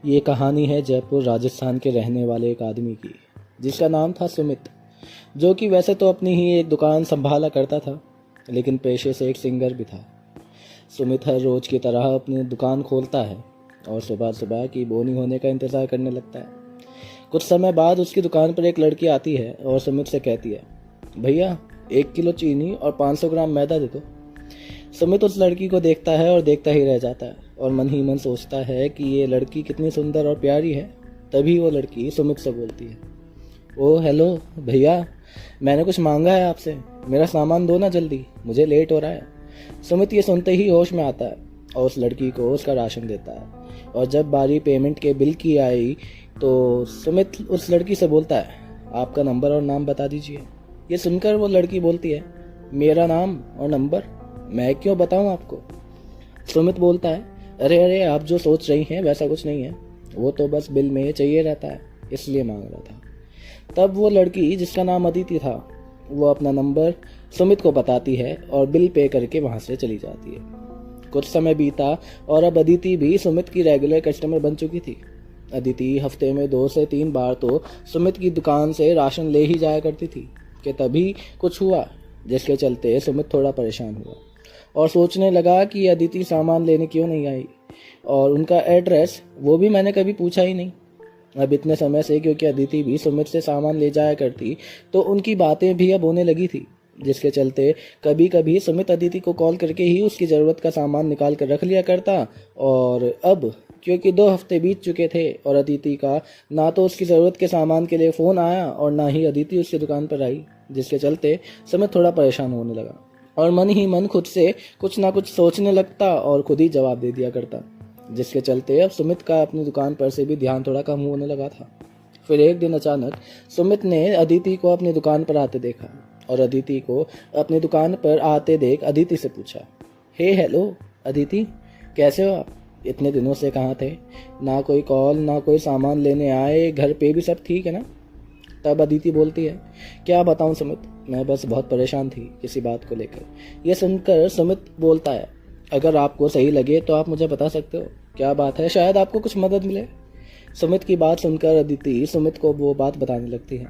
ये कहानी है जयपुर राजस्थान के रहने वाले एक आदमी की, जिसका नाम था सुमित, जो कि वैसे तो अपनी ही एक दुकान संभाला करता था, लेकिन पेशे से एक सिंगर भी था। सुमित हर रोज़ की तरह अपनी दुकान खोलता है और सुबह सुबह की बोनी होने का इंतज़ार करने लगता है। कुछ समय बाद उसकी दुकान पर एक लड़की आती है और सुमित से कहती है, भैया 1 किलो चीनी और 500 ग्राम मैदा दे दो। सुमित उस लड़की को देखता है और देखता ही रह जाता है और मन ही मन सोचता है कि ये लड़की कितनी सुंदर और प्यारी है। तभी वो लड़की सुमित से बोलती है, ओ हेलो भैया, मैंने कुछ मांगा है आपसे, मेरा सामान दो ना जल्दी, मुझे लेट हो रहा है। सुमित ये सुनते ही होश में आता है और उस लड़की को उसका राशन देता है। और जब बारी पेमेंट के बिल की आई तो सुमित उस लड़की से बोलता है, आपका नंबर और नाम बता दीजिए। ये सुनकर वो लड़की बोलती है, मेरा नाम और नंबर मैं क्यों बताऊं आपको। सुमित बोलता है, अरे अरे, आप जो सोच रही हैं वैसा कुछ नहीं है, वो तो बस बिल में चाहिए रहता है, इसलिए मांग रहा था। तब वो लड़की, जिसका नाम अदिति था, वो अपना नंबर सुमित को बताती है और बिल पे करके वहाँ से चली जाती है। कुछ समय बीता और अब अदिति भी सुमित की रेगुलर कस्टमर बन चुकी थी। अदिति हफ्ते में 2 से 3 बार तो सुमित की दुकान से राशन ले ही जाया करती थी कि तभी कुछ हुआ, जिसके चलते सुमित थोड़ा परेशान हुआ और सोचने लगा कि अदिति सामान लेने क्यों नहीं आई, और उनका एड्रेस वो भी मैंने कभी पूछा ही नहीं। अब इतने समय से क्योंकि अदिति भी सुमित से सामान ले जाया करती, तो उनकी बातें भी अब होने लगी थी, जिसके चलते कभी कभी सुमित अदिति को कॉल करके ही उसकी ज़रूरत का सामान निकाल कर रख लिया करता। और अब क्योंकि 2 हफ्ते बीत चुके थे और अदिति का ना तो उसकी ज़रूरत के सामान के लिए फ़ोन आया और ना ही अदिति उसकी दुकान पर आई, जिसके चलते सुमित थोड़ा परेशान होने लगा और मन ही मन खुद से कुछ ना कुछ सोचने लगता और खुद ही जवाब दे दिया करता, जिसके चलते अब सुमित का अपनी दुकान पर से भी ध्यान थोड़ा कम होने लगा था। फिर एक दिन अचानक सुमित ने अदिति को अपनी दुकान पर आते देखा और अदिति को अपनी दुकान पर आते देख अदिति से पूछा, हे हेलो अदिति, कैसे हो आप? इतने दिनों से कहाँ थे? ना कोई कॉल, ना कोई सामान लेने आए, घर पे भी सब ठीक है ना? तब अदिति बोलती है, क्या बताऊं सुमित, मैं बस बहुत परेशान थी किसी बात को लेकर। ये सुनकर सुमित बोलता है, अगर आपको सही लगे तो आप मुझे बता सकते हो, क्या बात है, शायद आपको कुछ मदद मिले। सुमित की बात सुनकर अदिति सुमित को वो बात बताने लगती है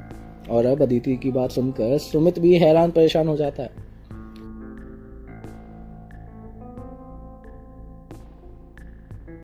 और अब अदिति की बात सुनकर सुमित भी हैरान परेशान हो जाता है